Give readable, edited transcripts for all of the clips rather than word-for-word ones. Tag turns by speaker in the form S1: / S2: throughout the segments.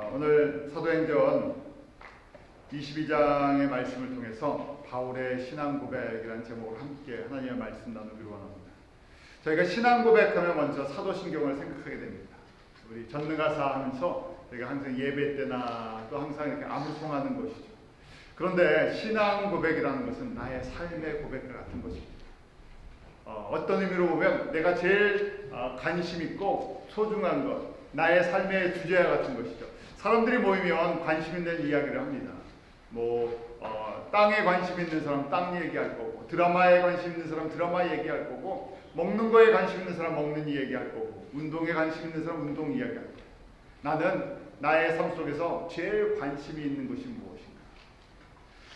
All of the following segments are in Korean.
S1: 오늘 사도행전 22장의 말씀을 통해서 바울의 신앙 고백이라는 제목으로 함께 하나님의 말씀 나누기로 원합니다. 저희가 신앙 고백하면 먼저 사도신경을 생각하게 됩니다. 우리 전능하사 하면서 저희가 항상 예배 때나 또 항상 이렇게 암송하는 것이죠. 그런데 신앙 고백이라는 것은 나의 삶의 고백과 같은 것입니다. 어떤 의미로 보면 내가 제일 관심 있고 소중한 것, 나의 삶의 주제와 같은 것이죠. 사람들이 모이면 관심 있는 이야기를 합니다. 땅에 관심 있는 사람 땅 얘기할 거고, 드라마에 관심 있는 사람 드라마 얘기할 거고, 먹는 거에 관심 있는 사람 먹는 얘기할 거고, 운동에 관심 있는 사람 운동 이야기할 거고. 나는 나의 삶 속에서 제일 관심이 있는 것이 무엇인가?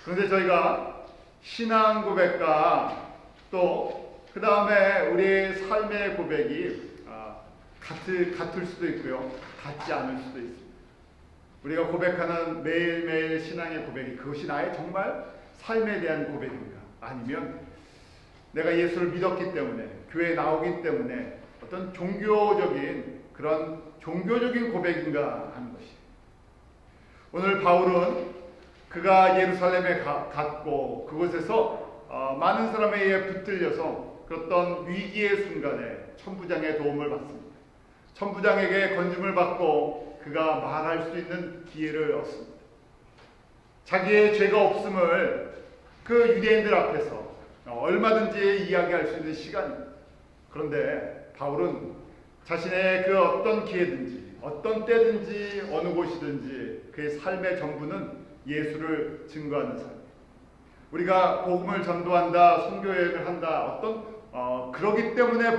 S1: 그런데 저희가 신앙 고백과 또 그 다음에 우리의 삶의 고백이 같을 수도 있고요, 같지 않을 수도 있습니다. 우리가 고백하는 매일매일 신앙의 고백이 그것이 나의 정말 삶에 대한 고백인가? 아니면 내가 예수를 믿었기 때문에, 교회에 나오기 때문에 어떤 그런 종교적인 고백인가 하는 것이. 오늘 바울은 그가 예루살렘에 갔고 그곳에서 많은 사람에 의해 붙들려서 어떤 위기의 순간에 천부장의 도움을 받습니다. 천부장에게 건짐을 받고 그가 말할 수 있는 기회를 얻습니다. 자기의 죄가 없음을 그 유대인들 앞에서 얼마든지 이야기할 수 있는 시간입니다. 그런데 바울은 자신의 그 어떤 기회든지 어떤 때든지 어느 곳이든지 그의 삶의 전부는 예수를 증거하는 삶. 우리가 복음을 전도한다, 선교여행을 한다, 그러기 때문에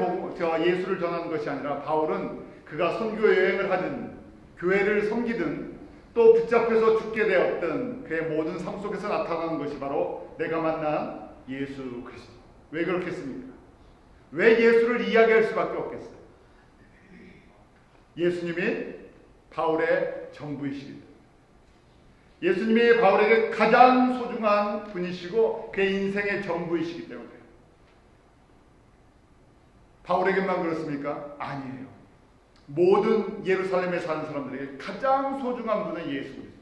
S1: 예수를 전하는 것이 아니라 바울은 그가 선교여행을 하든 교회를 섬기든 또 붙잡혀서 죽게 되었든 그의 모든 삶 속에서 나타나는 것이 바로 내가 만난 예수 그리스도. 왜 그렇겠습니까? 왜 예수를 이야기할 수밖에 없겠어요? 예수님이 바울의 전부이시기 때문에. 예수님이 바울에게 가장 소중한 분이시고 그의 인생의 전부이시기 때문에. 바울에게만 그렇습니까? 아니에요. 모든 예루살렘에 사는 사람들에게 가장 소중한 분은 예수 그리스도였어요.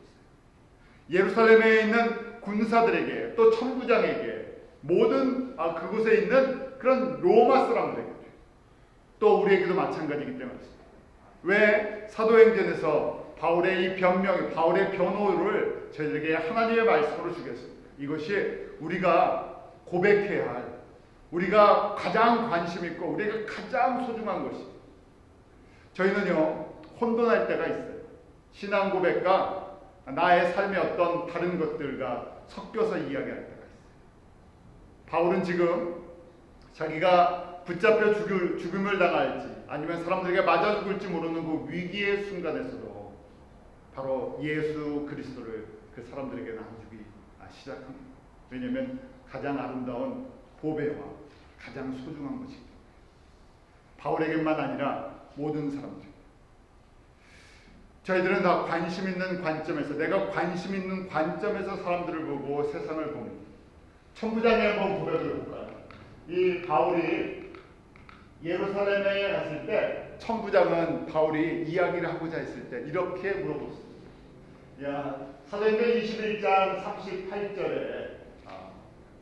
S1: 예루살렘에 있는 군사들에게, 또 천부장에게, 모든 그곳에 있는 그런 로마 사람들에게, 또 우리에게도 마찬가지이기 때문에 그렇습니다. 왜 사도행전에서 바울의 이 변명, 바울의 변호를 저희들에게 하나님의 말씀으로 주겠습니다. 이것이 우리가 고백해야 할, 우리가 가장 관심 있고 우리가 가장 소중한 것이. 저희는요, 혼돈할 때가 있어요. 신앙 고백과 나의 삶의 어떤 다른 것들과 섞여서 이야기할 때가 있어요. 바울은 지금 자기가 붙잡혀 죽음을 당할지 아니면 사람들에게 맞아 죽을지 모르는 그 위기의 순간에서도 바로 예수 그리스도를 그 사람들에게 나누기 시작합니다. 왜냐하면 가장 아름다운 보배와 가장 소중한 것입니다. 바울에게만 아니라 모든 사람들. 저희들은 다 관심 있는 관점에서, 내가 관심 있는 관점에서 사람들을 보고 세상을 봅니다. 천부장의 한번 고백을 볼까요? 이 바울이 예루살렘에 갔을 때 천부장은 바울이 이야기를 하고자 했을 때 이렇게 물어봤습니다. 사도행전 21장 38절에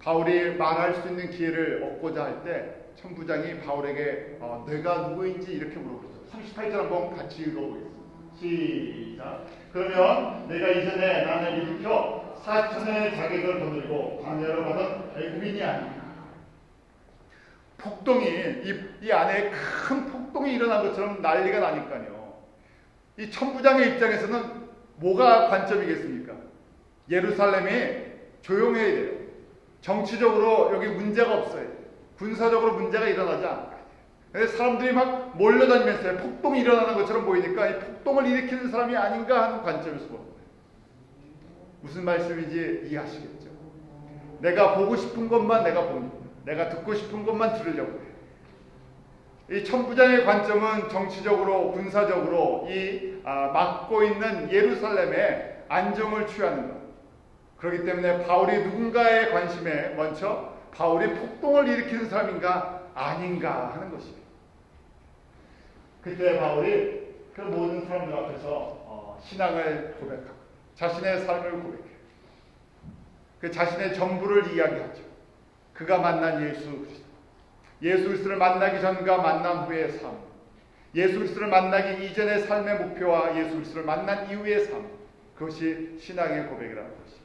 S1: 바울이 말할 수 있는 기회를 얻고자 할 때 천부장이 바울에게 내가 누구인지 이렇게 물어봤어요. 38절 한번 같이 읽어보겠습니다. 시작. 그러면 내가 이전에 나를 일으켜 4천의 자객을 거느리고 광야로 가던 애굽인이 아니냐. 폭동이 이 안에 큰 폭동이 일어난 것처럼 난리가 나니까요. 이 천부장의 입장에서는 뭐가 관점이겠습니까? 예루살렘이 조용해야 돼요. 정치적으로 여기 문제가 없어요. 군사적으로 문제가 일어나지 않아요. 사람들이 막 몰려다니면서 폭동이 일어나는 것처럼 보이니까 이 폭동을 일으키는 사람이 아닌가 하는 관점에서 봅니다. 무슨 말씀인지 이해하시겠죠? 내가 보고 싶은 것만 내가 봅니다. 내가 듣고 싶은 것만 들으려고 해요. 이 천부장의 관점은 정치적으로, 군사적으로 막고 있는 예루살렘에 안정을 취하는 것. 그렇기 때문에 바울이 누군가의 관심에 먼저 바울이 폭동을 일으키는 사람인가 아닌가 하는 것입니다. 그때 바울이 그 모든 사람들 앞에서 신앙을 고백하고 자신의 삶을 고백해요. 그 자신의 전부를 이야기하죠. 그가 만난 예수 그리스도, 예수 그리스도를 만나기 전과 만난 후의 삶, 예수 그리스도를 만나기 이전의 삶의 목표와 예수 그리스도를 만난 이후의 삶, 그것이 신앙의 고백이라는 것입니다.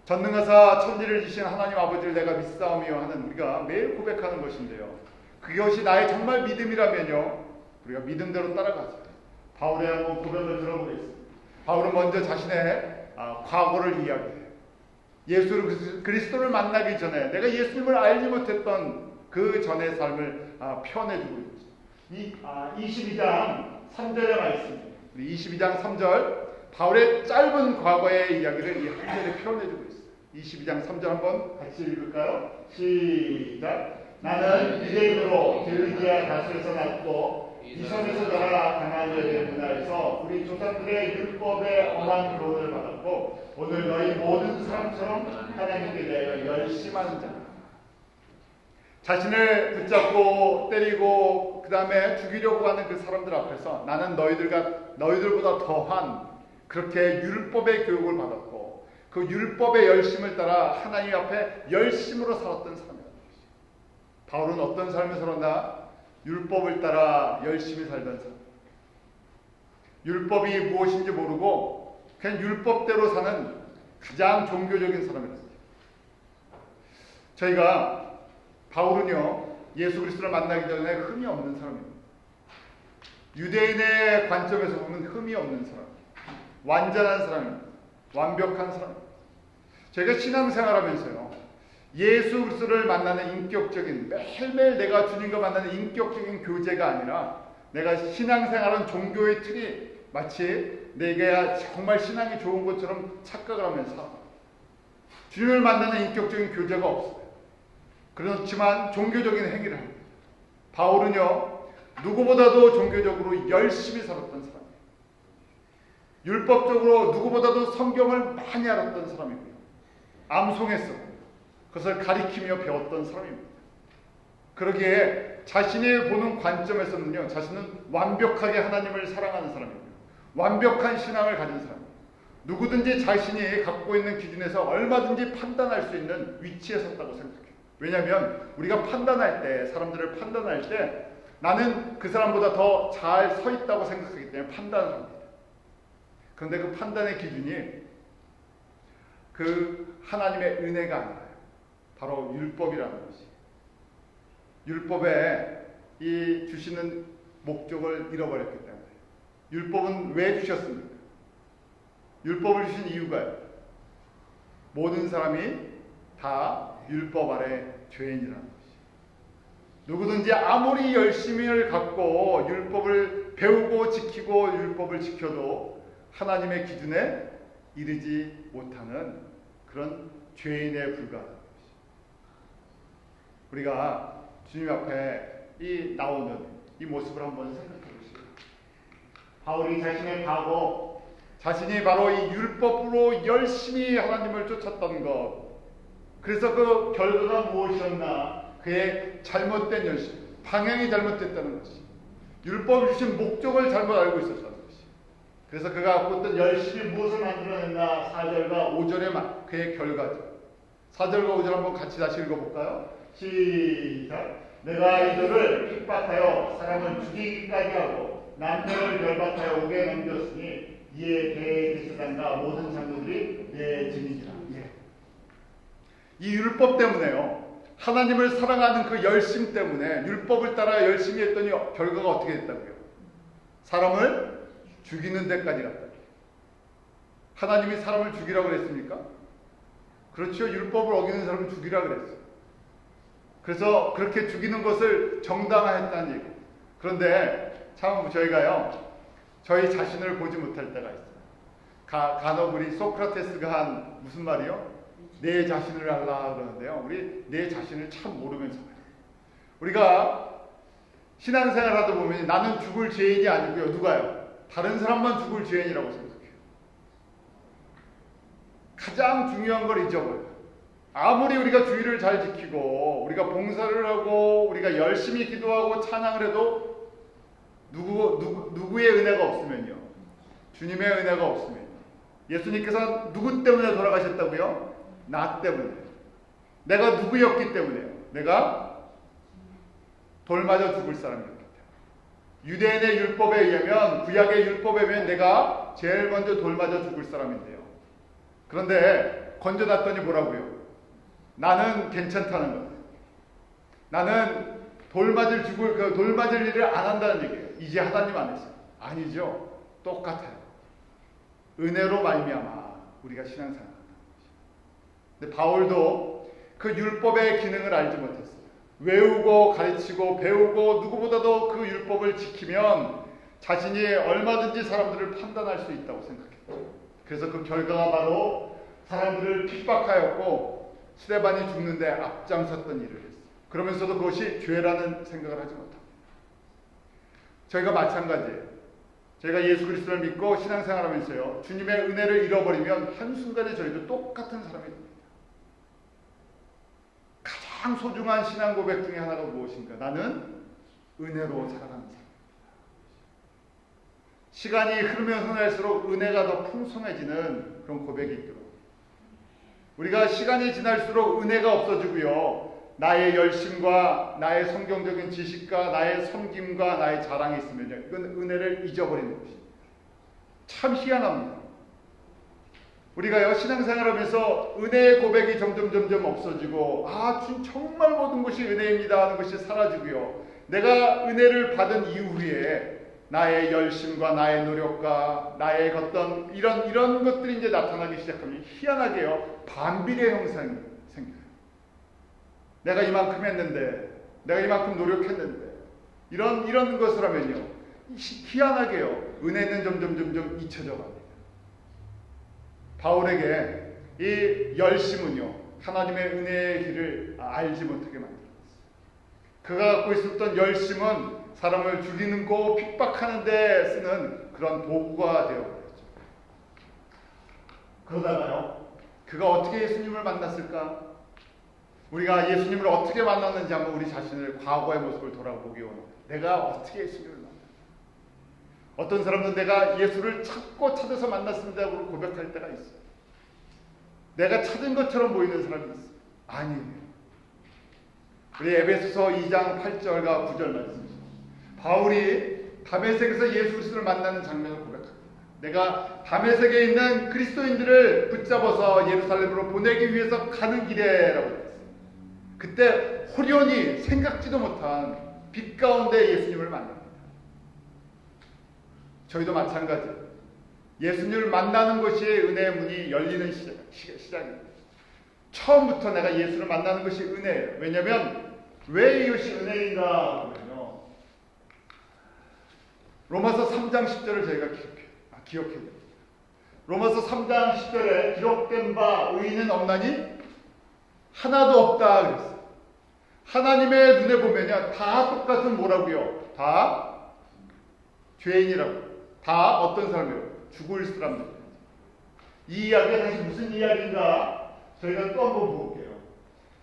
S1: 전능하사 천지를 지신 하나님 아버지를 내가 믿사오며 하는 우리가 매일 고백하는 것인데요. 그것이 나의 정말 믿음이라면요, 우리가 믿음대로 따라가죠. 바울의 한번 고백을 들어보겠습니다. 바울은 먼저 자신의 과거를 이야기해요. 예수 그리스도를 만나기 전에 내가 예수님을 알지 못했던 그 전의 삶을 표현해주고 있습니다. 22장 3절의 말씀입니다. 우리 22장 3절 바울의 짧은 과거의 이야기를 이 한 절에 표현해주고 있어요. 22장 3절 한번 같이 읽을까요? 시작. 나는 유대인으로 벨기아 다수에서 났고 이섬에서 자라 가나안의 문화에서 우리 조상들의 율법의 엄한 교훈을 받았고 오늘 너희 모든 사람처럼 하나님께 대하여 열심한 자. 자신을 붙잡고 때리고 그 다음에 죽이려고 하는 그 사람들 앞에서 나는 너희들보다 더한 그렇게 율법의 교육을 받았고 그 율법의 열심을 따라 하나님 앞에 열심으로 살았던 사람이라는 것이죠. 바울은 어떤 삶을 살았나? 율법을 따라 열심히 살던 사람. 율법이 무엇인지 모르고 그냥 율법대로 사는 가장 종교적인 사람이었어요. 저희가 바울은요, 예수 그리스도를 만나기 전에 흠이 없는 사람입니다. 유대인의 관점에서 보면 흠이 없는 사람, 완전한 사람입니다. 완벽한 사람. 저희가 신앙생활하면서요, 예수 그리스도를 만나는 인격적인, 매일매일 내가 주님과 만나는 인격적인 교제가 아니라 내가 신앙생활은 종교의 틀이 마치 내가 정말 신앙이 좋은 것처럼 착각을 하면서 주님을 만나는 인격적인 교제가 없어요. 그렇지만 종교적인 행위를 합니다. 바울은요, 누구보다도 종교적으로 열심히 살았던 사람이에요. 율법적으로 누구보다도 성경을 많이 알았던 사람이고요. 암송했었고 그것을 가리키며 배웠던 사람입니다. 그러기에 자신이 보는 관점에서는요, 자신은 완벽하게 하나님을 사랑하는 사람이고요. 완벽한 신앙을 가진 사람입니다. 누구든지 자신이 갖고 있는 기준에서 얼마든지 판단할 수 있는 위치에 섰다고 생각해요. 왜냐하면 우리가 판단할 때, 사람들을 판단할 때 나는 그 사람보다 더 잘 서 있다고 생각하기 때문에 판단을 합니다. 그런데 그 판단의 기준이 그 하나님의 은혜가 아니라요. 바로 율법이라는 것이. 율법에 이 주시는 목적을 잃어버렸기 때문에. 율법은 왜 주셨습니까? 율법을 주신 이유가요. 모든 사람이 다 율법 아래 죄인이라는 것이. 누구든지 아무리 열심히를 갖고 율법을 배우고 지키고 율법을 지켜도 하나님의 기준에 이르지 못하는 그런 죄인에 불과하다는 것이. 우리가 주님 앞에 나오는 이 모습을 한번 생각해 보시죠. 바울이 자신의 과거, 자신이 바로 이 율법으로 열심히 하나님을 쫓았던 것, 그래서 그 결과가 무엇이었나? 그의 잘못된 열심, 방향이 잘못됐다는 것이. 율법이 주신 목적을 잘못 알고 있었다는 것이. 그래서 그가 갖고 있던 열심히 무엇을 만들어냈나? 4절과 5절의 그의 결과죠. 4절과 5절 한번 같이 다시 읽어볼까요? 시작. 내가 이들을 핍박하여 사람을 죽이기까지 하고 남녀를 결박하여 옥에 넘겼으니 이에 대제사장과 모든 장로들이 내 증인이라. 이 율법 때문에요. 하나님을 사랑하는 그 열심 때문에 율법을 따라 열심히 했더니 결과가 어떻게 됐다고요? 사람을 죽이는 데까지 갔다. 하나님이 사람을 죽이라고 그랬습니까? 그렇죠. 율법을 어기는 사람을 죽이라고 그랬어요. 그래서 그렇게 죽이는 것을 정당화했다는 얘기. 그런데 참 저희가요, 저희 자신을 보지 못할 때가 있어요. 간혹 우리 소크라테스가 한 무슨 말이요? 내 자신을 알라 그러는데요. 우리 내 자신을 참 모르면서 봐요. 우리가 신앙생활 하다 보면 나는 죽을 죄인이 아니고요. 누가요? 다른 사람만 죽을 죄인이라고 생각해요. 가장 중요한 걸 잊어버려요. 아무리 우리가 주의를 잘 지키고 우리가 봉사를 하고 우리가 열심히 기도하고 찬양을 해도 누구의 은혜가 없으면요, 주님의 은혜가 없으면 예수님께서 누구 때문에 돌아가셨다고요? 나 때문에. 내가 누구였기 때문에요. 내가 돌 맞아 죽을 사람이었기 때문에. 유대인의 율법에 의하면, 구약의 율법에 의하면 내가 제일 먼저 돌 맞아 죽을 사람인데요. 그런데 건져놨더니 뭐라고요? 나는 괜찮다는 거예요. 나는 돌 맞을 일을 안 한다는 얘기예요. 이제 하나님 안에서. 아니죠. 똑같아요. 은혜로 말미암아 우리가 신앙생활을 한다는 것이죠. 근데 바울도 그 율법의 기능을 알지 못했어요. 외우고 가르치고 배우고 누구보다도 그 율법을 지키면 자신이 얼마든지 사람들을 판단할 수 있다고 생각했죠. 그래서 그 결과가 바로 사람들을 핍박하였고 스데반이 죽는데 앞장섰던 일을 했어요. 그러면서도 그것이 죄라는 생각을 하지 못합니다. 저희가 마찬가지예요. 저희가 예수 그리스도를 믿고 신앙생활하면서요, 주님의 은혜를 잃어버리면 한순간에 저희도 똑같은 사람이 됩니다. 가장 소중한 신앙 고백 중에 하나가 무엇인가? 나는 은혜로 살아가는 사람입니다. 시간이 흐르면 흐를수록 은혜가 더 풍성해지는 그런 고백이 있더라고요. 우리가 시간이 지날수록 은혜가 없어지고요, 나의 열심과 나의 성경적인 지식과 나의 섬김과 나의 자랑이 있으면요, 이건 은혜를 잊어버리는 것입니다. 참 희한합니다. 우리가요, 신앙생활하면서 은혜의 고백이 점점 없어지고, 정말 모든 것이 은혜입니다 하는 것이 사라지고요, 내가 은혜를 받은 이후에 나의 열심과 나의 노력과 나의 어떤 이런 것들이 이제 나타나기 시작하면 희한하게요, 반비례 형상이 생겨요. 내가 이만큼 했는데, 내가 이만큼 노력했는데, 이런 것을 하면요, 희한하게요, 은혜는 점점 잊혀져 갑니다. 바울에게 이 열심은요, 하나님의 은혜의 길을 알지 못하게 만들었어요. 그가 갖고 있었던 열심은 사람을 죽이는 거, 핍박하는 데 쓰는 그런 도구가 되어버렸죠. 그러다가요, 그가 어떻게 예수님을 만났을까? 우리가 예수님을 어떻게 만났는지 한번 우리 자신을, 과거의 모습을 돌아보기 원합니다. 내가 어떻게 예수님을 만났는지. 어떤 사람은 내가 예수를 찾아서 만났습니다고 고백할 때가 있어요. 내가 찾은 것처럼 보이는 사람이 있어요. 아니에요. 우리 에베소서 2장 8절과 9절 말씀이죠. 바울이 다메섹에서 예수 그리스도를 만나는 장면을 고백합니다. 내가 다메섹에 있는 그리스도인들을 붙잡아서 예루살렘으로 보내기 위해서 가는 길에라고 했어요. 그때 호련히 생각지도 못한 빛 가운데 예수님을 만납니다. 저희도 마찬가지예요. 예수님을 만나는 것이 은혜의 문이 열리는 시작입니다. 처음부터 내가 예수를 만나는 것이 은혜예요. 왜냐하면 왜 이것이 은혜인가 하면요, 로마서 3장 10절을 저희가 기억해야 됩니다. 로마서 3장 10절에 기록된 바 의인은 없나니 하나도 없다 그랬어요. 하나님의 눈에 보면요, 다 똑같은 뭐라고요? 다 죄인이라고. 다 어떤 사람이에요? 죽을 사람들. 이 이야기가 다시 무슨 이야기인가? 저희가 또 한번 볼게요.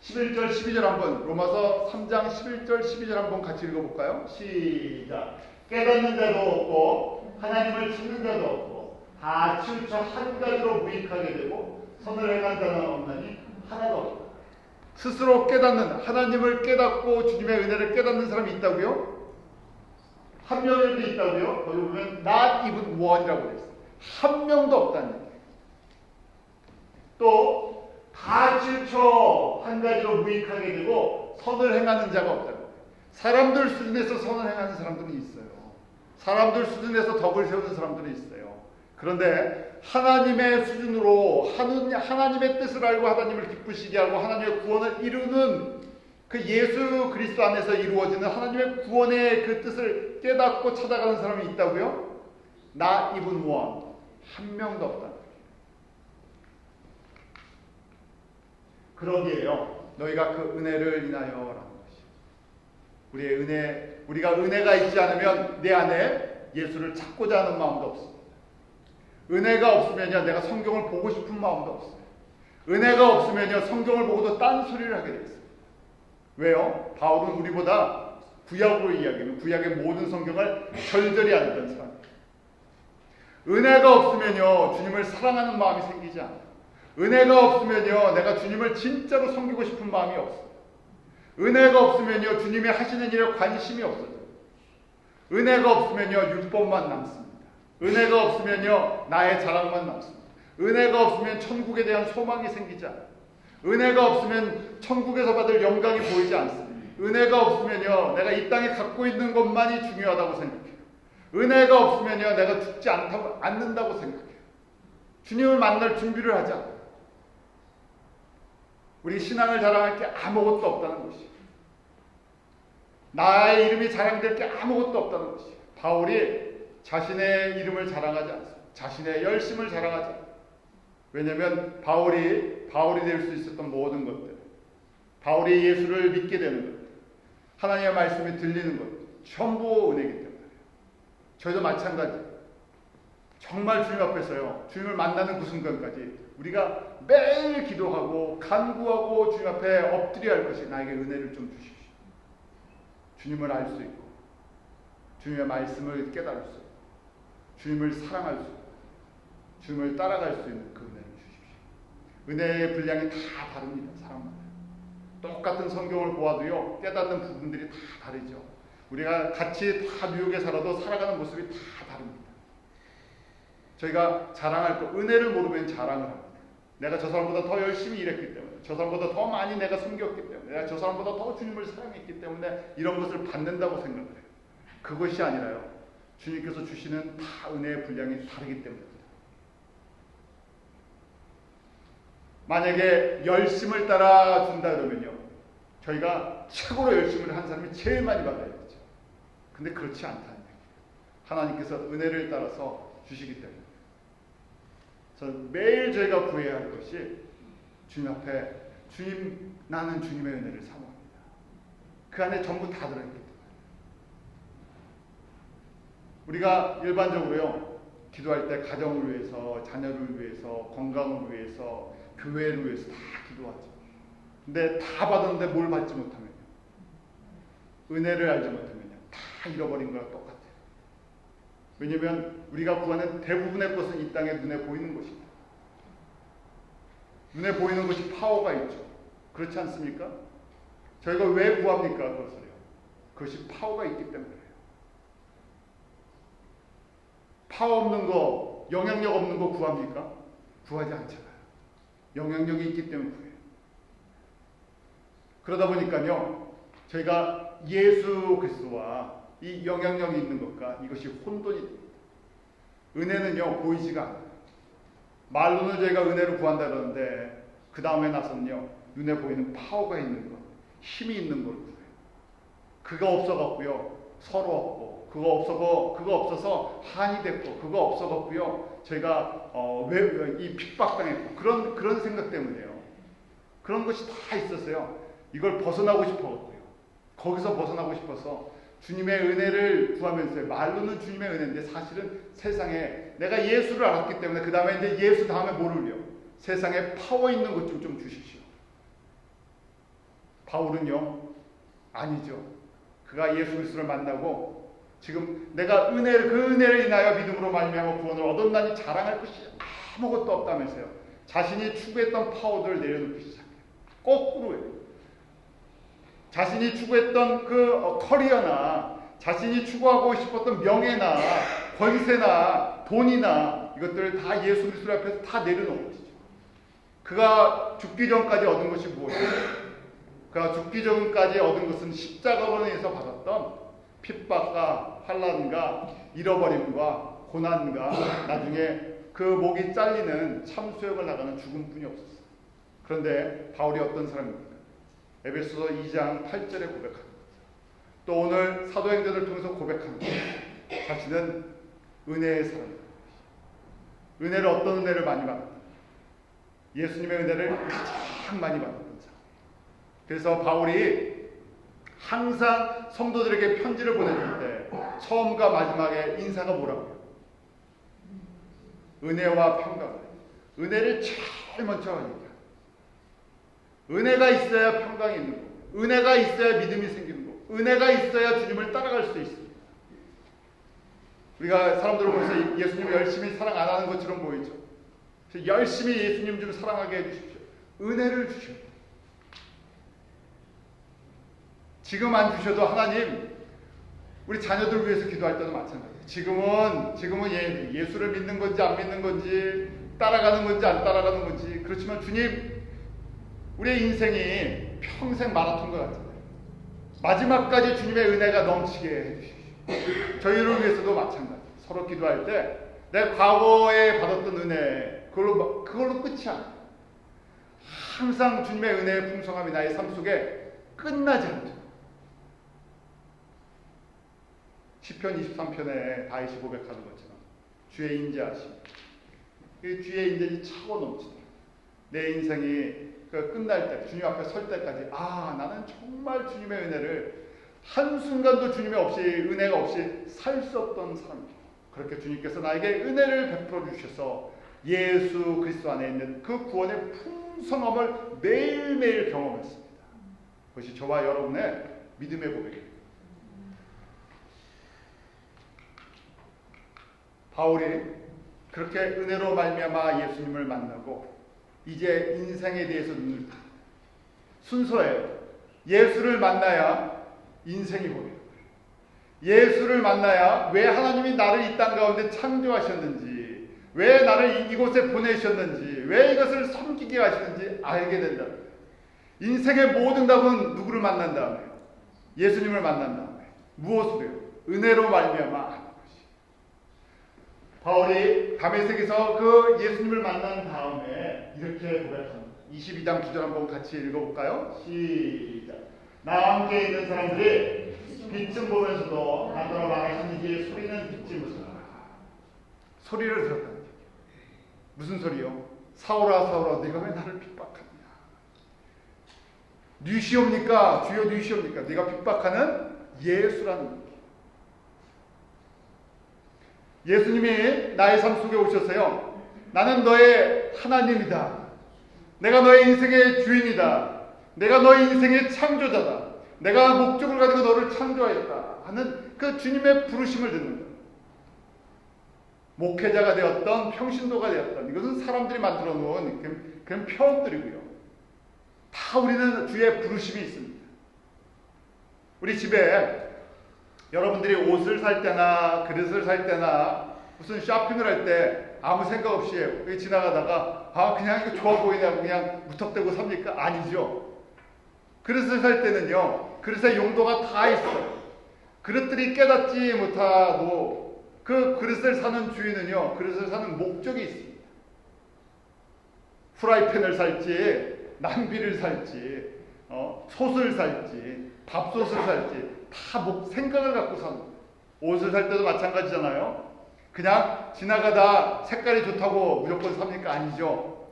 S1: 11절, 12절 한번, 로마서 3장 11절, 12절 한번 같이 읽어볼까요? 시작. 깨닫는 자도 없고 하나님을 찾는 자도 없고 다 치우쳐 한 가지로 무익하게 되고 선을 행한 자는 없나니 하나도 없다. 스스로 깨닫는, 하나님을 깨닫고 주님의 은혜를 깨닫는 사람이 있다고요? 한 명이라도 있다고요? 거기 보면 not even one이라고 되어 있어요. 한 명도 없다는 얘기예요. 또 다 치우쳐 한 가지로 무익하게 되고 선을 행하는 자가 없다고. 사람들 수준에서 선을 행하는 사람들은 있어요. 사람들 수준에서 덕을 세우는 사람들은 있어요. 그런데 하나님의 수준으로 하나님의 뜻을 알고 하나님을 기쁘시게 하고 하나님의 구원을 이루는 그 예수 그리스도 안에서 이루어지는 하나님의 구원의 그 뜻을 깨닫고 찾아가는 사람이 있다고요? Not even one. 한 명도 없다. 그러기에요, 너희가 그 은혜를 인하여라는 것이. 우리가 은혜가 있지 않으면 내 안에 예수를 찾고자 하는 마음도 없습니다. 은혜가 없으면요, 내가 성경을 보고 싶은 마음도 없어요. 은혜가 없으면요, 성경을 보고도 딴소리를 하게 되겠어요. 왜요? 바울은 우리보다 구약으로 이야기하면 구약의 모든 성경을 절절히 알던 사람이에요. 은혜가 없으면요, 주님을 사랑하는 마음이 생기지 않아요. 은혜가 없으면요, 내가 주님을 진짜로 섬기고 싶은 마음이 없어요. 은혜가 없으면요, 주님이 하시는 일에 관심이 없어져요. 은혜가 없으면요, 율법만 남습니다. 은혜가 없으면요, 나의 자랑만 남습니다. 은혜가 없으면 천국에 대한 소망이 생기지 않아요. 은혜가 없으면 천국에서 받을 영광이 보이지 않습니다. 은혜가 없으면요, 내가 이 땅에 갖고 있는 것만이 중요하다고 생각해요. 은혜가 없으면요, 내가 죽지 않는다고 생각해요. 주님을 만날 준비를 하지 않아요. 우리 신앙을 자랑할 게 아무것도 없다는 것이에요. 나의 이름이 자랑될 게 아무것도 없다는 것이에요. 바울이 자신의 이름을 자랑하지 않습니다. 자신의 열심을 자랑하지 않아요. 왜냐하면 바울이 될 수 있었던 모든 것들, 바울이 예수를 믿게 되는 것들, 하나님의 말씀이 들리는 것들, 전부 은혜이기 때문에 저희도 마찬가지예요. 정말 주님 앞에서요, 주님을 만나는 그 순간까지 우리가 매일 기도하고 간구하고 주님 앞에 엎드려야 할 것이, 나에게 은혜를 좀 주십시오. 주님을 알 수 있고 주님의 말씀을 깨달을 수 있고 주님을 사랑할 수 있고 주님을 따라갈 수 있는 그 은혜를 주십시오. 은혜의 분량이 다 다릅니다. 사람마다. 똑같은 성경을 보아도요, 깨닫는 부분들이 다 다르죠. 우리가 같이 다 뉴욕에 살아도 살아가는 모습이 다 다릅니다. 저희가 자랑할 거, 은혜를 모르면 자랑을 합니다. 내가 저 사람보다 더 열심히 일했기 때문에, 저 사람보다 더 많이 내가 숨겼기 때문에, 내가 저 사람보다 더 주님을 사랑했기 때문에 이런 것을 받는다고 생각을 해요. 그것이 아니라요, 주님께서 주시는 다 은혜의 분량이 다르기 때문입니다. 만약에 열심을 따라 준다 그러면요, 저희가 최고로 열심을 한 사람이 제일 많이 받아야 되죠. 근데 그렇지 않다는 얘기예요. 하나님께서 은혜를 따라서 주시기 때문에 매일 저희가 구해야 할 것이, 주님 앞에, 주님, 나는 주님의 은혜를 사모합니다. 그 안에 전부 다 들어있기 때문에 우리가 일반적으로요, 기도할 때 가정을 위해서, 자녀를 위해서, 건강을 위해서, 교회를 위해서 다 기도하죠. 근데 다 받았는데 뭘 받지 못하면요, 은혜를 알지 못하면요, 다 잃어버린 거랑 똑같아요. 왜냐하면 우리가 구하는 대부분의 것은 이 땅에 눈에 보이는 것입니다. 눈에 보이는 것이 파워가 있죠. 그렇지 않습니까? 저희가 왜 구합니까? 그것을요, 그것이 파워가 있기 때문에 그래요. 파워 없는 거, 영향력 없는 거 구합니까? 구하지 않잖아요. 영향력이 있기 때문에 구해요. 그러다 보니까요, 저희가 예수 그리스도와 이 영향력이 있는 것과 이것이 혼돈이 됩니다. 은혜는요, 보이지가 않아요. 말로는 저희가 은혜를 구한다 그러는데 그 다음에 나서는요, 눈에 보이는 파워가 있는 것, 힘이 있는 걸 구해요. 그거 없어갖고요, 서러웠고, 그거 없어서 한이 됐고, 그거 없어갖고요, 저희가 이 핍박당했고, 그런 생각 때문에요. 그런 것이 다 있었어요. 이걸 벗어나고 싶어갖고요, 거기서 벗어나고 싶어서 주님의 은혜를 구하면서, 말로는 주님의 은혜인데 사실은 세상에 내가 예수를 알았기 때문에 그 다음에 이제 예수 다음에 뭐를요? 세상에 파워 있는 것 좀 주십시오. 바울은요, 아니죠. 그가 예수 그리스도를 만나고 지금 내가 그 은혜를 인하여 믿음으로 말미암아 구원을 얻었나니 자랑할 것이 아무것도 없다면서요. 자신이 추구했던 파워들을 내려놓기 시작해요. 거꾸로예요. 자신이 추구했던 그 커리어나 자신이 추구하고 싶었던 명예나 권세나 돈이나 이것들을 다 예수 그리스도 앞에서 다 내려놓은 것이죠. 그가 죽기 전까지 얻은 것이 무엇이에요? 그가 죽기 전까지 얻은 것은 십자가로 인해서 받았던 핍박과 환난과 잃어버림과 고난과 나중에 그 목이 잘리는 참수역을 나가는 죽음뿐이 없었어요. 그런데 바울이 어떤 사람입니까? 에베소서 2장 8절에 고백하는 거죠. 또 오늘 사도행전을 통해서 고백하는 거죠. 자신은 은혜의 사람입니다. 은혜를, 어떤 은혜를 많이 받았다? 예수님의 은혜를 가장 많이 받았던 사람. 그래서 바울이 항상 성도들에게 편지를 보내줄 때 처음과 마지막에 인사가 뭐라고요? 은혜와 평강을. 은혜를 제일 먼저 얘기합니다. 은혜가 있어야 평강이 있는 거고, 은혜가 있어야 믿음이 생기는 거고, 은혜가 있어야 주님을 따라갈 수 있습니다. 우리가 사람들을 보면서 예수님을 열심히 사랑 안 하는 것처럼 보이죠. 그래서 열심히 예수님 좀 사랑하게 해주십시오. 은혜를 주십시오. 지금 안 주셔도 하나님 우리 자녀들 위해서 기도할 때도 마찬가지예요. 지금은 예수를 믿는 건지 안 믿는 건지 따라가는 건지 안 따라가는 건지 그렇지만 주님 우리의 인생이 평생 마라톤 것 같잖아요. 마지막까지 주님의 은혜가 넘치게 해주십시오. 저희를 위해서도 마찬가지. 서로 기도할 때 내 과거에 받았던 은혜 그걸로 끝이 아니에요. 항상 주님의 은혜의 풍성함이 나의 삶 속에 끝나지 않도록. 시편 23편에 다윗이 고백하는 것처럼 주의 인자하심, 그 주의 인자이 차고 넘치다. 내 인생이 끝날 때, 주님 앞에 설 때까지 나는 정말 주님의 은혜를 한순간도 주님의 은혜가 없이 살 수 없던 사람이다. 그렇게 주님께서 나에게 은혜를 베풀어 주셔서 예수 그리스도 안에 있는 그 구원의 풍성함을 매일매일 경험했습니다. 그것이 저와 여러분의 믿음의 고백입니다. 바울이 그렇게 은혜로 말미암아 예수님을 만나고 이제 인생에 대해서 눈을 뜬다. 순서예요. 예수를 만나야 인생이 보여요. 예수를 만나야 왜 하나님이 나를 이 땅 가운데 창조하셨는지, 왜 나를 이곳에 보내셨는지, 왜 이것을 섬기게 하시는지 알게 된다. 인생의 모든 답은 누구를 만난 다음에요? 예수님을 만난 다음에. 무엇으로요? 은혜로 말미암아 하는 것이. 바울이 다메섹에서 그 예수님을 만난 다음에 이렇게 고백합니다. 22장 9절 한번 같이 읽어볼까요? 시작. 나와 함께 있는 사람들이 빛은 보면서도 나더러 망하신 이의 소리는 듣지 못한다. 소리를 들었다. 무슨 소리요? 사울아 사울아 네가 왜 나를 핍박하느냐. 뉘시옵니까? 주여 뉘시옵니까? 네가 핍박하는 예수라는 것. 예수님이 나의 삶 속에 오셨어요. 나는 너의 하나님이다. 내가 너의 인생의 주인이다. 내가 너의 인생의 창조자다. 내가 목적을 가지고 너를 창조하였다 하는 그 주님의 부르심을 듣는 거예요. 목회자가 되었던 평신도가 되었던 이것은 사람들이 만들어 놓은 그런 표현들이고요. 다 우리는 주의 부르심이 있습니다. 우리 집에 여러분들이 옷을 살 때나 그릇을 살 때나 무슨 쇼핑을 할 때 아무 생각 없이 지나가다가 그냥 이거 좋아 보이냐고 그냥 무턱대고 삽니까? 아니죠. 그릇을 살 때는요, 그릇의 용도가 다 있어요. 그릇들이 깨닫지 못하고 그 그릇을 사는 주인은요, 그릇을 사는 목적이 있습니다. 프라이팬을 살지, 남비를 살지, 솥을 살지, 밥솥을 살지, 다 생각을 갖고 사는 거예요. 옷을 살 때도 마찬가지잖아요. 그냥 지나가다 색깔이 좋다고 무조건 삽니까? 아니죠.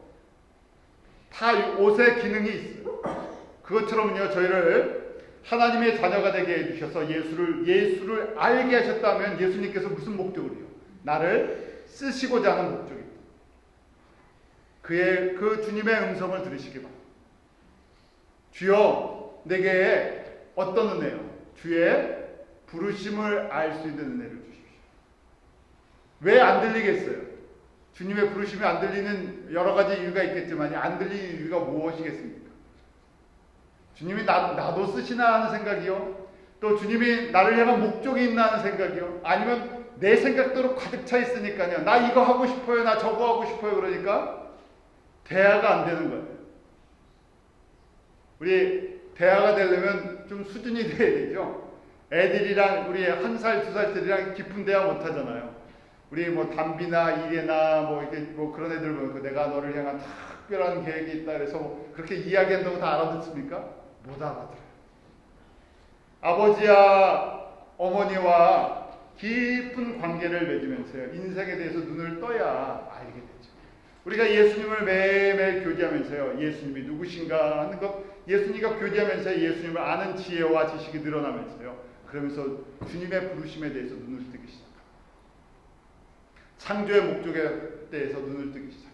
S1: 다 옷의 기능이 있어요. 그것처럼요, 저희를 하나님의 자녀가 되게 해주셔서 예수를 알게 하셨다면 예수님께서 무슨 목적으로요? 나를 쓰시고자 하는 목적입니다. 그 주님의 음성을 들으시기 바랍니다. 주여 내게 어떤 은혜요? 주의 부르심을 알 수 있는 은혜를 주십시오. 왜 안 들리겠어요? 주님의 부르심이 안 들리는 여러 가지 이유가 있겠지만 안 들리는 이유가 무엇이겠습니까? 주님이 나도 쓰시나 하는 생각이요? 또 주님이 나를 향한 목적이 있나 하는 생각이요? 아니면 내 생각대로 가득 차 있으니까요. 나 이거 하고 싶어요. 나 저거 하고 싶어요. 그러니까 대화가 안 되는 거예요. 우리 대화가 되려면 좀 수준이 돼야 되죠. 애들이랑 우리 1살, 2살들이랑 깊은 대화 못 하잖아요. 우리 담비나 이래나 이렇게 그런 애들 보면 내가 너를 향한 특별한 계획이 있다 그래서 그렇게 이야기한다고 다 알아듣습니까? 못 알아들어요. 아버지와 어머니와 깊은 관계를 맺으면서요. 인생에 대해서 눈을 떠야 알게 되죠. 우리가 예수님을 매일매일 교제하면서요. 예수님이 누구신가 하는 것, 예수님과 교제하면서 예수님을 아는 지혜와 지식이 늘어나면서요. 그러면서 주님의 부르심에 대해서 눈을 뜨기 시작합니다. 창조의 목적에 대해서 눈을 뜨기 시작해요.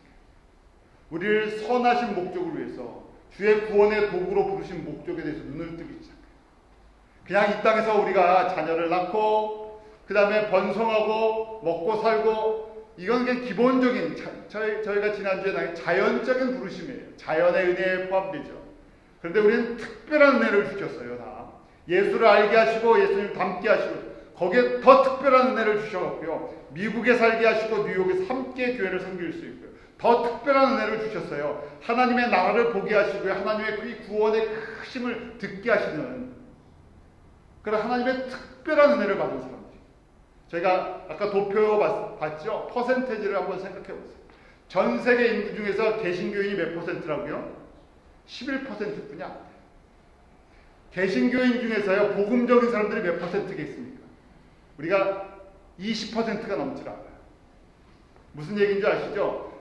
S1: 우리를 선하신 목적을 위해서 주의 구원의 도구로 부르신 목적에 대해서 눈을 뜨기 시작해요. 그냥 이 땅에서 우리가 자녀를 낳고 그 다음에 번성하고 먹고 살고, 이건 그냥 기본적인 저희가 지난주에 나온 자연적인 부르심이에요. 자연의 은혜에 포함되죠. 그런데 우리는 특별한 은혜를 주셨어요. 다 예수를 알게 하시고 예수님 닮게 하시고 거기에 더 특별한 은혜를 주셔갖고요, 미국에 살게 하시고 뉴욕에서 함께 교회를 섬길 수 있고요, 더 특별한 은혜를 주셨어요. 하나님의 나라를 보게 하시고요, 하나님의 그 구원의 크심을 듣게 하시는 그런 하나님의 특별한 은혜를 받은 사람들. 저희가 아까 도표 봤죠? 퍼센테이지를 한번 생각해 보세요. 전 세계 인구 중에서 개신교인이 몇 퍼센트라고요? 11%뿐이야. 개신교인 중에서요, 복음적인 사람들이 몇 퍼센트겠습니까? 우리가 20%가 넘질 않아요. 무슨 얘기인지 아시죠?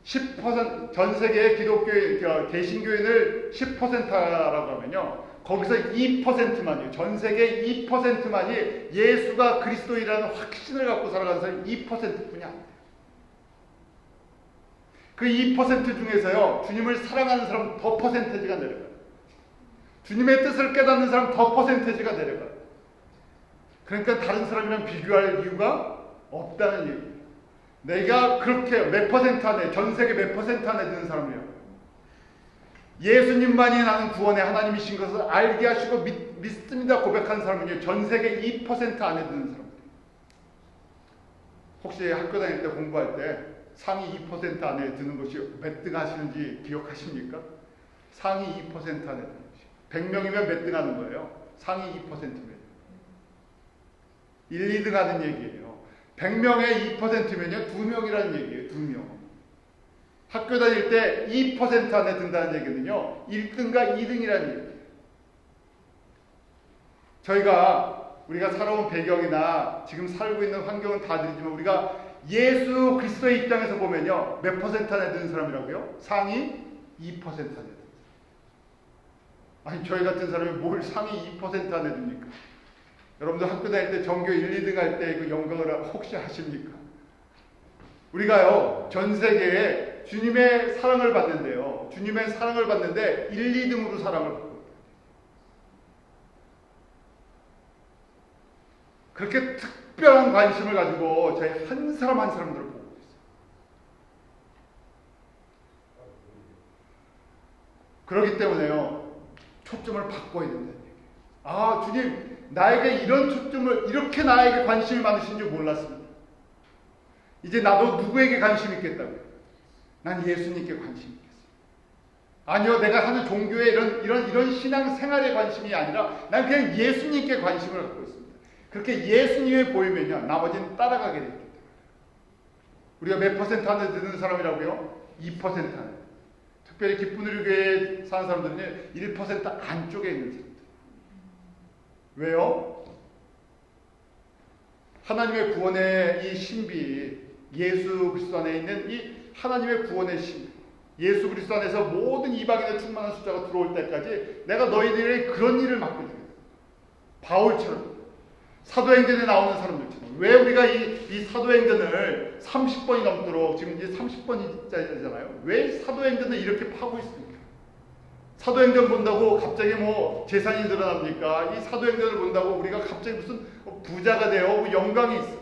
S1: 10%, 전 세계의 기독교인, 개신교인을 10%라고 하면요, 거기서 2%만이요. 전 세계 2%만이 예수가 그리스도이라는 확신을 갖고 살아가는 사람이 2%뿐이 안 돼요. 그 2% 중에서요, 주님을 사랑하는 사람 더 퍼센테이지가 내려가요. 주님의 뜻을 깨닫는 사람 더 퍼센테이지가 내려가요. 그러니까 다른 사람이랑 비교할 이유가 없다는 얘기예요. 내가 그렇게 몇 퍼센트 안에, 전 세계 몇 퍼센트 안에 드는 사람이에요. 예수님만이 나는 구원의 하나님이신 것을 알게 하시고 믿습니다 고백하는 사람은요, 전 세계 2% 안에 드는 사람들. 혹시 학교 다닐 때 공부할 때 상위 2% 안에 드는 것이 몇 등 하시는지 기억하십니까? 상위 2% 안에 드는 것이. 100명이면 몇 등 하는 거예요? 상위 2%면. 1, 2등 하는 얘기예요. 100명에 2%면요, 2명이라는 얘기예요. 2명. 학교 다닐 때 2% 안에 든다는 얘기는요, 1등과 2등이라는 얘기예요. 우리가 살아온 배경이나 지금 살고 있는 환경은 다 다르지만 우리가 예수 그리스도의 입장에서 보면요, 몇 퍼센트 안에 드는 사람이라고요? 상위 2% 안에 드는 사람. 아니, 저희 같은 사람이 뭘 상위 2% 안에 듭니까? 여러분들 학교 다닐 때 전교 1, 2등 할 때 그 영광을 혹시 아십니까? 우리가요, 전 세계에 주님의 사랑을 받는데요, 주님의 사랑을 받는데 1, 2등으로 사랑을 받고, 그렇게 특별한 관심을 가지고 저희 한 사람 한 사람들을 보고 있어요. 그렇기 때문에요, 초점을 바꿔야 된다는 얘기예요. 아, 주님, 나에게 이런 초점을, 이렇게 나에게 관심이 많으신 줄 몰랐습니다. 이제 나도 누구에게 관심 있겠다고요? 난 예수님께 관심 있겠어요. 아니요, 내가 하는 종교의 이런 신앙 생활에 관심이 아니라 난 그냥 예수님께 관심을 갖고 있습니다. 그렇게 예수님이 보이면요, 나머지는 따라가게 됩니다. 우리가 몇 퍼센트 안에 드는 사람이라고요? 2% 안에. 특별히 기쁨누리 교회에 사는 사람들은 1% 안쪽에 있는 사람들. 왜요? 하나님의 구원의 이 신비, 예수 그리스도 안에 있는 이 하나님의 구원의 신비, 예수 그리스도 안에서 모든 이방인의 충만한 숫자가 들어올 때까지 내가 너희들의 그런 일을 맡겨주겠다. 바울처럼, 사도행전에 나오는 사람들처럼. 왜 우리가 이 사도행전을 30번이 넘도록, 지금 이제 30번이잖아요. 왜 사도행전을 이렇게 파고 있습니까? 사도행전 본다고 갑자기 뭐 재산이 늘어납니까? 이 사도행전을 본다고 우리가 갑자기 무슨 부자가 되어 영광이 있어요.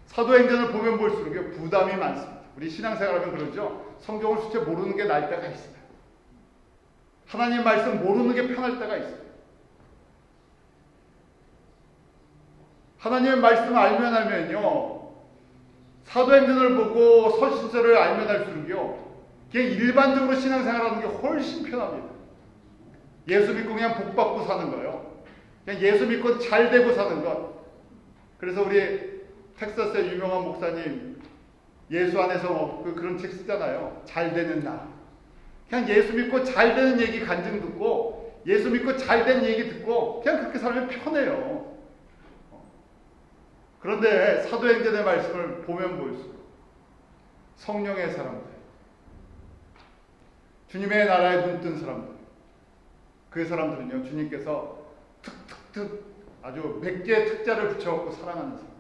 S1: 사도행전을 보면 볼수록 부담이 많습니다. 우리 신앙생활하면 그러죠. 성경을 수채 모르는 게 나을 때가 있어요. 하나님 말씀 모르는 게 편할 때가 있어요. 하나님의 말씀을 알면요, 사도행전을 보고 서신서를 알면 할수록요, 그냥 일반적으로 신앙생활하는 게 훨씬 편합니다. 예수 믿고 그냥 복 받고 사는 거예요. 그냥 예수 믿고 잘 되고 사는 것. 그래서 우리 텍사스의 유명한 목사님, 예수 안에서 그런 책 쓰잖아요. 잘 되는 나. 그냥 예수 믿고 잘 되는 얘기 간증 듣고, 예수 믿고 잘 된 얘기 듣고, 그냥 그렇게 살면 편해요. 그런데 사도행전의 말씀을 보면 볼수록 성령의 사람들, 주님의 나라에 눈뜬 사람들, 그 사람들은요, 주님께서 툭툭툭 아주 몇 개의 특자를 붙여갖고 사랑하는 사람들.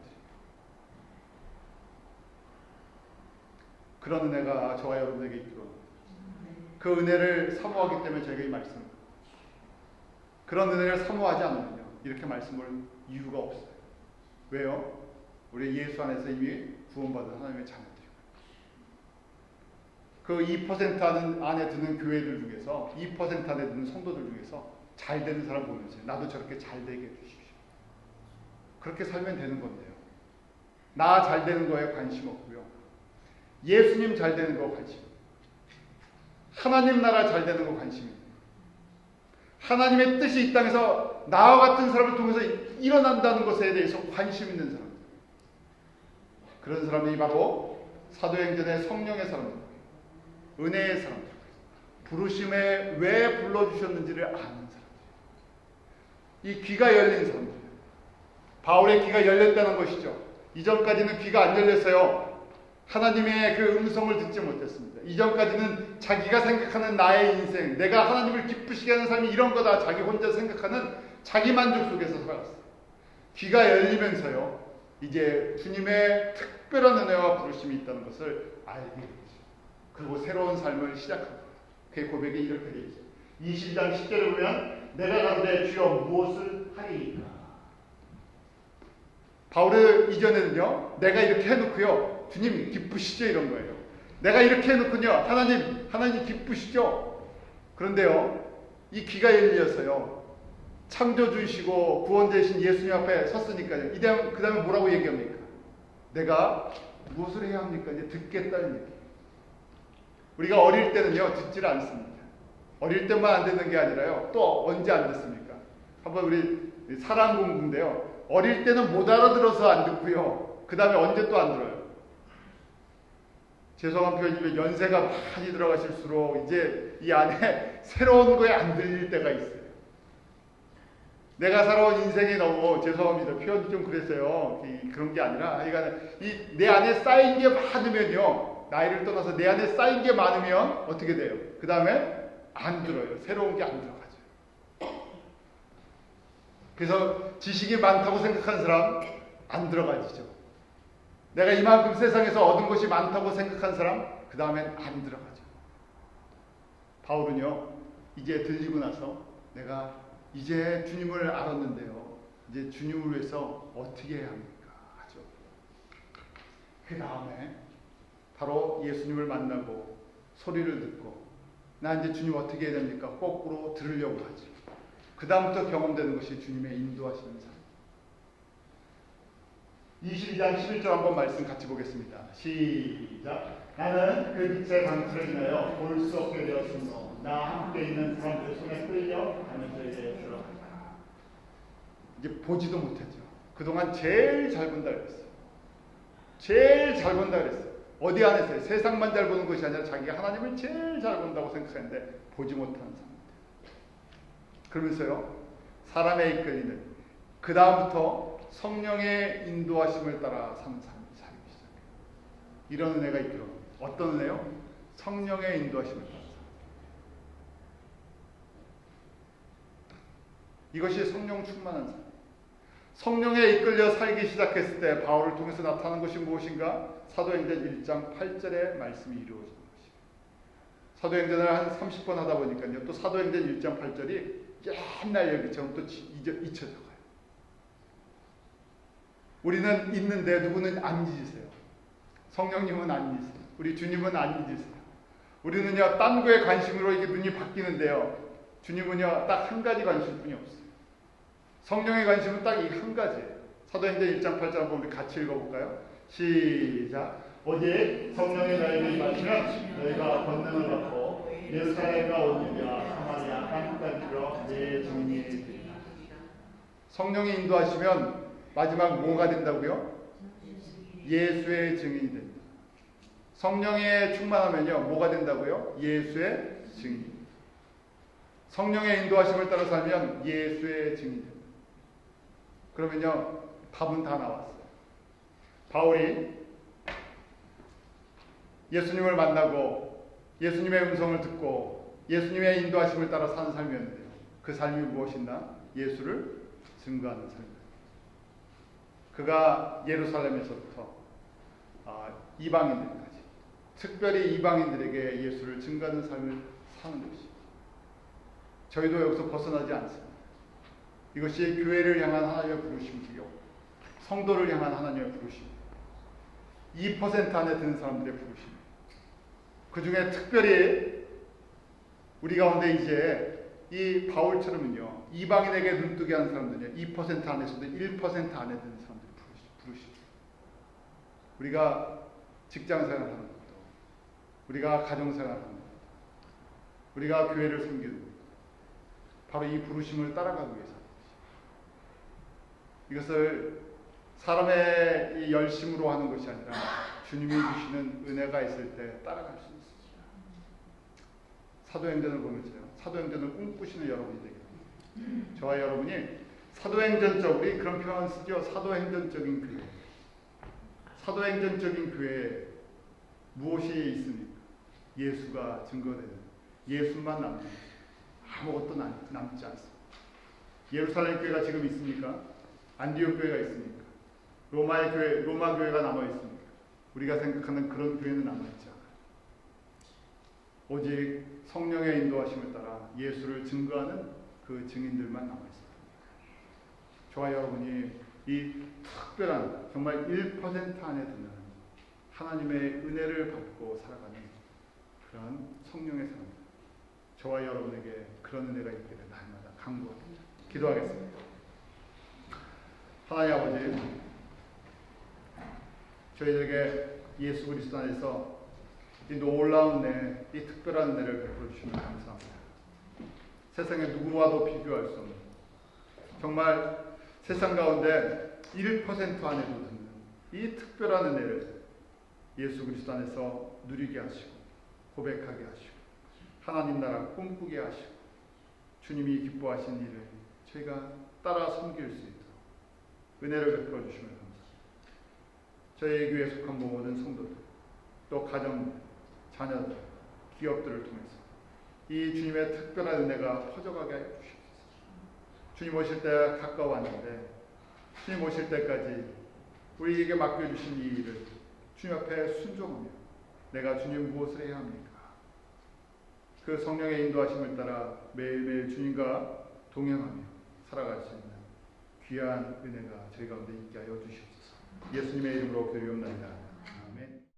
S1: 그런 은혜가 저와 여러분에게 있기로, 그 은혜를 사모하기 때문에 저희가 이 말씀을, 그런 은혜를 사모하지 않으면요, 이렇게 말씀을 이유가 없어요. 왜요? 우리 예수 안에서 이미 구원받은 하나님의 자녀들이고 그 2% 안에 드는 교회들 중에서 2% 안에 드는 성도들 중에서 잘 되는 사람 보면서 나도 저렇게 잘 되게 해주십시오. 그렇게 살면 되는 건데요. 나 잘 되는 거에 관심 없고요. 예수님 잘 되는 거 관심. 하나님 나라 잘 되는 거 관심입니다. 하나님의 뜻이 이 땅에서 나와 같은 사람을 통해서 일어난다는 것에 대해서 관심 있는 사람. 그런 사람이 바로 사도행전의 성령의 사람들, 은혜의 사람들, 부르심에 왜 불러주셨는지를 아는 사람들. 이 귀가 열린 사람들. 바울의 귀가 열렸다는 것이죠. 이전까지는 귀가 안 열렸어요. 하나님의 그 음성을 듣지 못했습니다. 이전까지는 자기가 생각하는 나의 인생, 내가 하나님을 기쁘시게 하는 삶이 이런 거다. 자기 혼자 생각하는 자기 만족 속에서 살았어요. 귀가 열리면서요. 이제 주님의 특별한 은혜와 부르심이 있다는 것을 알게 되죠. 그리고 새로운 삶을 시작합니다. 그의 고백이 이렇게 되어 있어요. 22장 10절에 보면 내가 가로되 주여 무엇을 하리이까. 바울은 이전에는요. 내가 이렇게 해놓고요. 주님 기쁘시죠? 이런 거예요. 내가 이렇게 해놓군요. 하나님 기쁘시죠? 그런데요. 이 귀가 열려서요. 창조주이시고 구원되신 예수님 앞에 섰으니까요. 그 다음에 뭐라고 얘기합니까? 내가 무엇을 해야 합니까? 이제 듣겠다는 얘기. 우리가 어릴 때는요. 듣질 않습니다. 어릴 때만 안 듣는 게 아니라요. 또 언제 안 듣습니까? 한번 우리 사랑 공부인데요. 어릴 때는 못 알아들어서 안 듣고요. 그 다음에 언제 또 안 들어요? 죄송한 표현이면 연세가 많이 들어가실수록 이제 이 안에 새로운 거에 안 들릴 때가 있어요. 내가 살아온 인생이 너무 죄송합니다. 표현이 좀 그랬어요. 그런 게 아니라 내 안에 쌓인 게 많으면요. 나이를 떠나서 내 안에 쌓인 게 많으면 어떻게 돼요? 그 다음에 안 들어요. 새로운 게 안 들어가죠. 그래서 지식이 많다고 생각하는 사람 안 들어가지죠. 내가 이만큼 세상에서 얻은 것이 많다고 생각한 사람 그 다음엔 안 들어가죠. 바울은요. 이제 들리고 나서 내가 이제 주님을 알았는데요. 이제 주님을 위해서 어떻게 해야 합니까? 하죠. 그 다음에 바로 예수님을 만나고 소리를 듣고 나 이제 주님 어떻게 해야 됩니까? 거꾸로 들으려고 하죠. 그 다음부터 경험되는 것이 주님의 인도하시는 삶. 22장 11절 한번 말씀 같이 보겠습니다. 시작. 나는 그 빛의 강틀을 인하여 볼 수 없게 되었으므로 나 함께 있는 사람들 손에 끌려 가면서 이제 들어간다. 이제 보지도 못했죠. 그동안 제일 잘 본다 그랬어요. 제일 잘 본다 그랬어요. 어디 안에서요? 세상만 잘 보는 것이 아니라 자기가 하나님을 제일 잘 본다고 생각했는데 보지 못하는 사람. 그러면서요. 사람에 이끌리는 그 다음부터 성령의 인도하심을 따라 사는 삶이 살기 시작해요. 이런 은혜가 있죠. 어떤 은혜요? 성령의 인도하심을 따라 사는. 이것이 성령 충만한 삶. 성령에 이끌려 살기 시작했을 때 바울을 통해서 나타나는 것이 무엇인가? 사도행전 1장 8절의 말씀이 이루어지는 것입니다. 사도행전을 한 30번 하다 보니까요. 또 사도행전 1장 8절이 옛날 얘기처럼 또 잊혀져 가요. 우리는 잊는데 누구는 안 잊으세요. 성령님은 안 잊으세요. 우리 주님은 안 잊으세요. 우리는요, 딴 거에 관심으로 이게 눈이 바뀌는데요. 주님은요, 딱 한 가지 관심뿐이 없어요. 성령의 관심은 딱 이 한 가지예요. 사도행전 1장 8절 한번 우리 같이 읽어볼까요? 시작. 오직 성령의 너희를 임하시면 너희가 권능을 받고 예루살렘과 온 유대와 사마리아 땅끝까지 이르러 내 증인이 되리라. 성령이 인도하시면 마지막 뭐가 된다고요? 예수의 증인이 된다. 성령의 충만하면요, 뭐가 된다고요? 예수의 증인. 성령의 인도하심을 따라 살면 예수의 증인이 됩니다. 그러면요, 답은 다 나왔어요. 바울이 예수님을 만나고 예수님의 음성을 듣고 예수님의 인도하심을 따라 사는 삶이었는데요. 그 삶이 무엇이나 예수를 증거하는 삶입니다. 그가 예루살렘에서부터 이방인들까지 특별히 이방인들에게 예수를 증거하는 삶을 사는 것입니다. 저희도 여기서 벗어나지 않습니다. 이것이 교회를 향한 하나님의 부르심이요. 성도를 향한 하나님의 부르심, 2% 안에 드는 사람들의 부르심, 그 중에 특별히 우리 가운데 이제 이 바울처럼은요, 이방인에게 눈뜨게 하는 사람들은요, 2% 안에서도 1% 안에 드는 사람들의 부르심. 우리가 직장생활하는 것도, 우리가 가정생활하는 것도, 우리가 교회를 섬기는 것도 바로 이 부르심을 따라가기 위해서 이것을 사람의 이 열심으로 하는 것이 아니라 주님이 주시는 은혜가 있을 때 따라갈 수 있습니다. 사도행전을 보면서요, 사도행전을 꿈꾸시는 여러분이 되겠습니다. 저와 여러분이 사도행전적, 우리 그런 표현 쓰죠. 사도행전적인 교회. 사도행전적인 교회에 무엇이 있습니까? 예수가 증거되는, 예수만 남는, 아무것도 남지 않습니다. 예루살렘 교회가 지금 있습니까? 안디옥 교회가 있습니까? 로마 교회가 남아 있습니까? 우리가 생각하는 그런 교회는 남아 있지 않아요. 오직 성령의 인도하심을 따라 예수를 증거하는 그 증인들만 남아 있습니다. 저와 여러분이 이 특별한 정말 1% 안에 드는 하나님의 은혜를 받고 살아가는 그런 성령의 사람들, 저와 여러분에게 그런 은혜가 있기를 날마다 간구합니다. 기도하겠습니다. 하나님 아버지, 저희들에게 예수 그리스도 안에서 이 놀라운 은혜, 이 특별한 은혜를 베풀어 주시면 감사합니다. 세상에 누구와도 비교할 수 없는, 정말 세상 가운데 1% 안에도 드는 이 특별한 은혜를 예수 그리스도 안에서 누리게 하시고 고백하게 하시고 하나님 나라 꿈꾸게 하시고 주님이 기뻐하신 일을 저희가 따라 섬길 수 있도록 은혜를 베풀어 주시면 감사합니다. 저희 교회에 속한 모든 성도들, 또 가정, 자녀들, 기업들을 통해서 이 주님의 특별한 은혜가 퍼져가게 하여 주시옵소서. 주님 오실 때 가까웠는데 주님 오실 때까지 우리에게 맡겨주신 이 일을 주님 앞에 순종하며 내가 주님 무엇을 해야 합니까? 그 성령의 인도하심을 따라 매일매일 주님과 동행하며 살아갈 수 있는 귀한 은혜가 저희 가운데 있게 하여 주시옵소서. 예수님의 이름으로 기도드립니다.